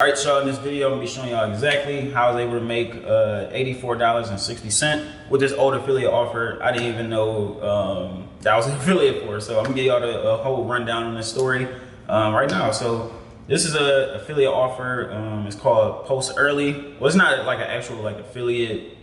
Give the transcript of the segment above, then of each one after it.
Alright, so in this video, I'm gonna be showing y'all exactly how I was able to make $84.60 with this old affiliate offer. I didn't even know that I was an affiliate for. So I'm gonna give y'all the whole rundown on this story right now. So this is an affiliate offer. It's called Post Early. Well, it's not like an actual affiliate.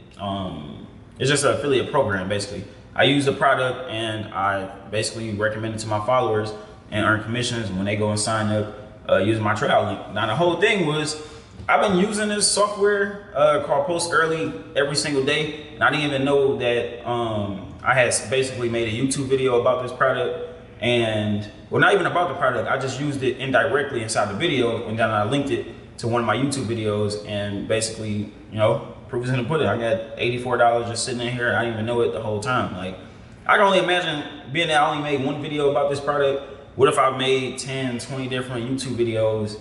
It's just an affiliate program basically. I use the product and I basically recommend it to my followers and earn commissions when they go and sign up. Using my trial link. Now the whole thing was, I've been using this software called Post Early every single day, and I didn't even know that I had basically made a YouTube video about this product, and well, not even about the product. I just used it indirectly inside the video, and then I linked it to one of my YouTube videos, and basically, you know, proof is in the pudding. I got $84 just sitting in here. I didn't even know it the whole time. Like, I can only imagine being that I only made one video about this product. What if I made 10, 20 different YouTube videos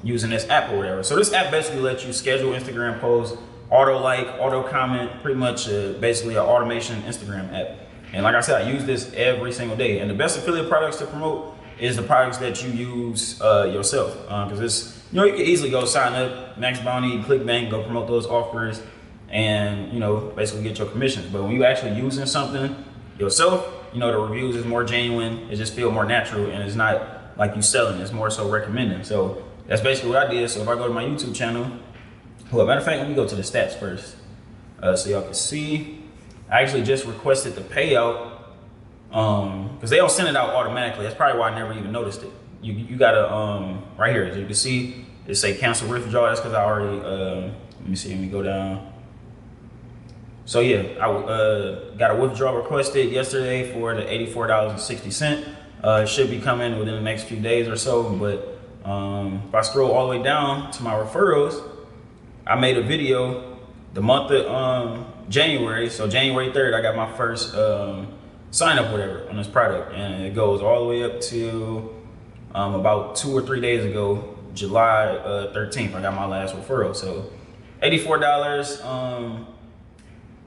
using this app or whatever? So this app basically lets you schedule Instagram posts, auto like, auto comment, pretty much basically an automation Instagram app. And like I said, I use this every single day. And the best affiliate products to promote is the products that you use yourself. Because it's, you know, you can easily go sign up, Max Bounty, ClickBank, go promote those offers and, you know, basically get your commissions. But when you actually using something yourself, you know, the reviews is more genuine, it just feels more natural, and it's not like you selling, it's more so recommending. So that's basically what I did. So if I go to my YouTube channel, well, matter of fact, let me go to the stats first so y'all can see. I actually just requested the payout because they don't send it out automatically. That's probably why I never even noticed it. You gotta, right here, as you can see, it say cancel withdrawal. That's because I already, let me see, let me go down. So yeah, I got a withdrawal requested yesterday for the $84.60. It should be coming within the next few days or so. But if I scroll all the way down to my referrals, I made a video the month of January. So January 3rd, I got my first sign up whatever on this product, and it goes all the way up to about 2 or 3 days ago, July 13th. I got my last referral. So $84.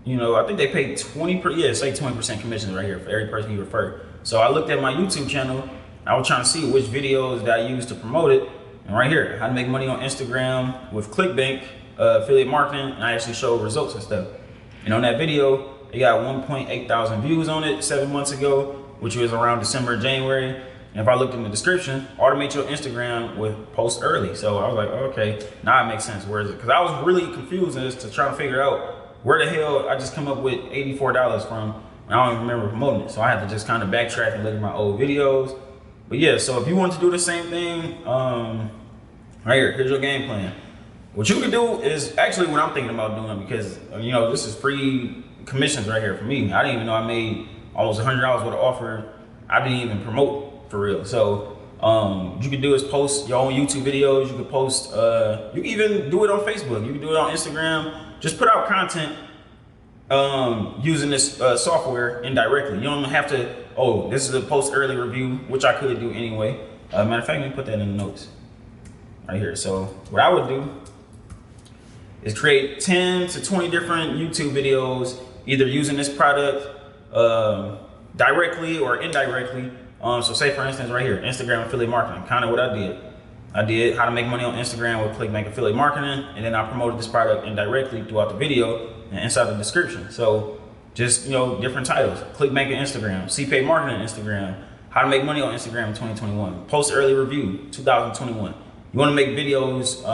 You know, I think they pay 20% commissions right here for every person you refer. So I looked at my YouTube channel. I was trying to see which videos that I use to promote it. And right here, how to make money on Instagram with ClickBank, affiliate marketing. And I actually showed results and stuff. And on that video, they got 1.8 thousand views on it 7 months ago, which was around December, January. And if I looked in the description, automate your Instagram with Post Early. So I was like, oh, okay, now it makes sense. Where is it? Because I was really confused as to try to figure out where the hell I just come up with $84 from, and I don't even remember promoting it. So I had to just kind of backtrack and look at my old videos. But yeah, so if you want to do the same thing, right here, here's your game plan. What you can do is actually what I'm thinking about doing, because you know, this is free commissions right here for me. I didn't even know I made almost $100 worth of offer. I didn't even promote for real. So what you can do is post your own YouTube videos. You can post, you can even do it on Facebook. You can do it on Instagram. Just put out content using this software indirectly. You don't have to, oh, this is a Post Early review, which I could do anyway. Matter of fact, let me put that in the notes right here. So what I would do is create 10 to 20 different YouTube videos, either using this product directly or indirectly. So say for instance right here, Instagram affiliate marketing, kind of what I did. I did how to make money on Instagram with ClickBank affiliate marketing, and then I promoted this product indirectly throughout the video and inside the description. So just, you know, different titles: ClickBank and Instagram, CPA marketing Instagram, how to make money on Instagram in 2021, Post Early review 2021. You want to make videos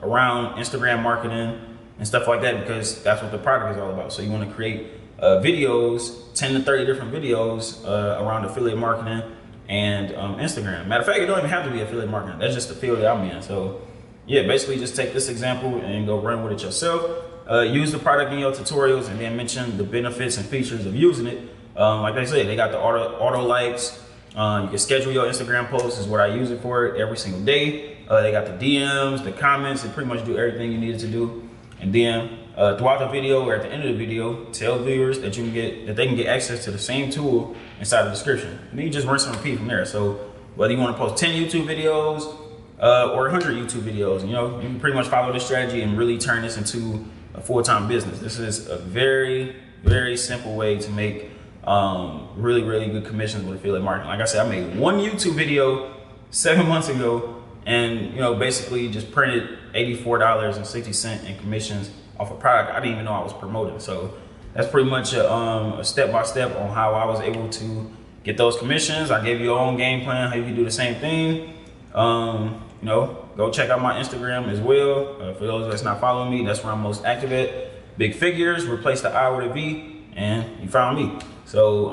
around Instagram marketing and stuff like that, because that's what the product is all about. So you want to create videos, 10 to 30 different videos around affiliate marketing and Instagram. Matter of fact, it don't even have to be affiliate marketing. That's just the field that I'm in. So yeah, basically just take this example and go run with it yourself. Use the product in your tutorials and then mention the benefits and features of using it. Like I said, they got the auto likes. You can schedule your Instagram posts, is what I use it for every single day. They got the DMs, the comments, and pretty much do everything you needed to do. And then throughout the video or at the end of the video, tell viewers that they can get access to the same tool inside the description. And then you just rinse and repeat from there. So whether you want to post 10 YouTube videos or 100 YouTube videos, you know, you can pretty much follow this strategy and really turn this into a full-time business. This is a very, very simple way to make really, really good commissions with affiliate marketing. Like I said, I made one YouTube video 7 months ago and basically just printed $84.60 in commissions off a product I didn't even know I was promoting. So that's pretty much a step-by-step on how I was able to get those commissions. I gave you your own game plan how you can do the same thing. Go check out my Instagram as well. For those that's not following me, that's where I'm most active at. Big Figures, replace the I with a V, and you found me. So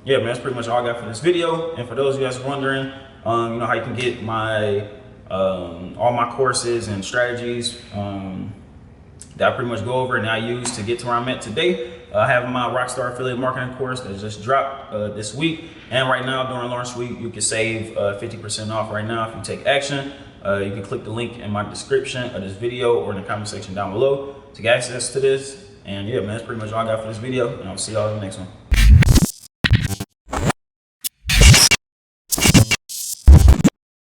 yeah, man, that's pretty much all I got for this video. And for those of you guys wondering, how you can get my all my courses and strategies that I pretty much go over and I use to get to where I'm at today. I have my Rockstar Affiliate Marketing course that just dropped this week. And right now during launch week, you can save 50% off right now if you take action. You can click the link in my description of this video or in the comment section down below to get access to this. And yeah, man, that's pretty much all I got for this video. And I'll see y'all in the next one.